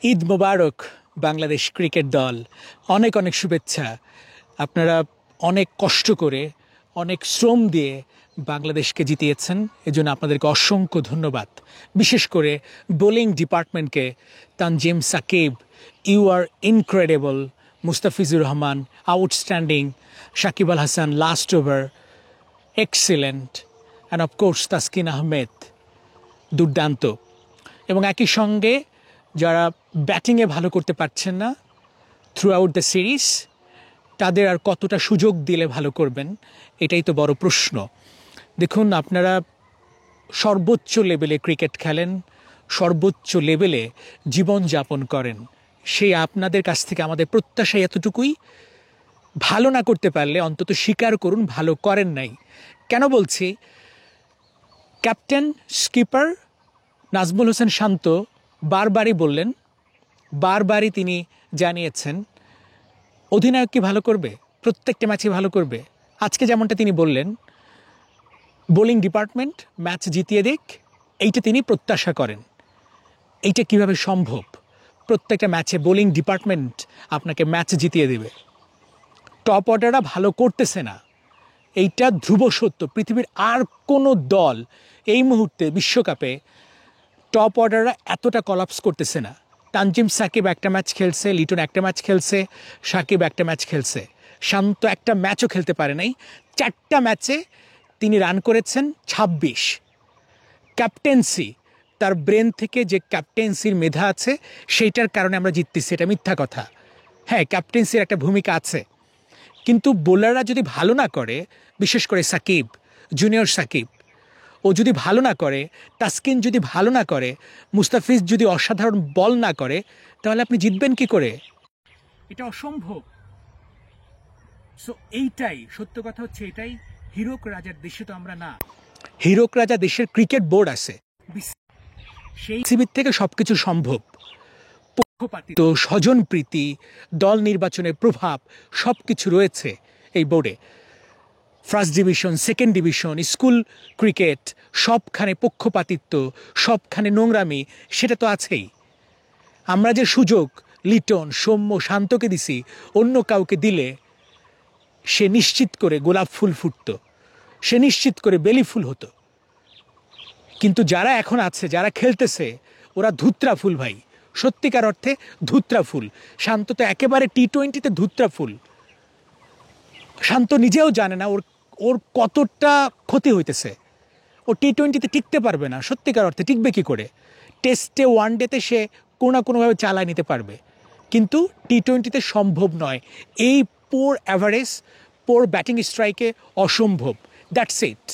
ঈদ মোবারক Bangladesh cricket দল। অনেক অনেক শুভেচ্ছা। আপনারা অনেক কষ্ট করে, অনেক শ্রম দিয়ে বাংলাদেশকে জিতিয়েছেন, এজন্য আপনাদেরকে অসংখ্য ধন্যবাদ। বিশেষ করে বোলিং ডিপার্টমেন্টকে, Tanzim Sakib, you are incredible, Mustafizur Rahman outstanding, Sakib Al Hasan last over excellent, and of course Taskin Ahmed দুর্দান্ত। এবং একই সঙ্গে যারা ব্যাটিংয়ে ভালো করতে পারছেন না থ্রু আউট দ্য সিরিজ, তাদের আর কতটা সুযোগ দিলে ভালো করবেন, এটাই তো বড় প্রশ্ন। দেখুন, আপনারা সর্বোচ্চ লেভেলে ক্রিকেট খেলেন, সর্বোচ্চ লেভেলে জীবনযাপন করেন, সেই আপনাদের কাছ থেকে আমাদের প্রত্যাশা এতটুকুই, ভালো না করতে পারলে অন্তত স্বীকার করুন ভালো করেন নাই। কেন বলছি? ক্যাপ্টেন স্কিপার নাজমুল হোসেন শান্ত বারবারই বললেন, বারবারই তিনি জানিয়েছেন অধিনায়ক কি ভালো করবে, প্রত্যেকটা ম্যাচে ভালো করবে। আজকে যেমনটা তিনি বললেন বোলিং ডিপার্টমেন্ট ম্যাচ জিতিয়ে দিক, এইটা তিনি প্রত্যাশা করেন। এইটা কিভাবে সম্ভব? প্রত্যেকটা ম্যাচে বোলিং ডিপার্টমেন্ট আপনাকে ম্যাচ জিতিয়ে দেবে? টপ অর্ডাররা ভালো করতেছে না, এইটা ধ্রুব সত্য। পৃথিবীর আর কোনো দল এই মুহূর্তে বিশ্বকাপে টপ অর্ডাররা এতটা কলাপস করতেছে না। তানজিম সাকিব একটা ম্যাচ খেলছে, লিটন একটা ম্যাচ খেলছে, সাকিব একটা ম্যাচ খেলছে, শান্ত একটা ম্যাচও খেলতে পারে নাই। 4টা ম্যাচে তিনি রান করেছেন 26। ক্যাপ্টেন্সি, তার ব্রেন থেকে যে ক্যাপ্টেন্সির মেধা আছে সেইটার কারণে আমরা জিততেছি, এটা মিথ্যা কথা। হ্যাঁ, ক্যাপ্টেন্সির একটা ভূমিকা আছে, কিন্তু বোলাররা যদি ভালো না করে, বিশেষ করে সাকিব, জুনিয়র সাকিব, ও যদি ভালো না করে, তাসকিন যদি ভালো না করে, মুস্তাফিজ যদি অসাধারণ বল না করে, তাহলে আপনি জিতবেন কি করে? এটা অসম্ভব। সো এইটাই সত্য কথা, হচ্ছে এটাই, হিরক রাজার দেশে তো আমরা না। হিরক রাজা দেশের ক্রিকেট বোর্ড আছে, সেই সিবির থেকে সবকিছু সম্ভব। পক্ষপাতিত্ব, স্বজনপ্রীতি, দল নির্বাচনের প্রভাব সব কিছু রয়েছে এই বোর্ডে। First division, second division, school cricket, সবখানে পক্ষপাতিত্ব, সবখানে নোংরামি, সেটা তো আছেই। আমরা যে সুযোগ লিটন, সৌম্য, শান্তকে দিছি, অন্য কাউকে দিলে সে নিশ্চিত করে গোলাপ ফুল ফুটতো, সে নিশ্চিত করে বেলি ফুল হতো। কিন্তু যারা এখন আছে, যারা খেলতেছে, ওরা ধুত্রা ফুল ভাই, সত্যিকার অর্থে ধুত্রা ফুল। শান্ত তো একেবারে টি-20-তে ধুত্রা ফুল। শান্ত নিজেও জানে না ওর কতটা ক্ষতি হইতেছে। ও টি-20-তে টিকতে পারবে না, সত্যিকার অর্থে টিকবে কি করে? টেস্টে, ওয়ানডেতে সে কোনো না কোনোভাবে চালায় নিতে পারবে, কিন্তু টি-20-তে সম্ভব নয়। এই পোর অ্যাভারেজ, পোর ব্যাটিং স্ট্রাইকে অসম্ভব। That's it.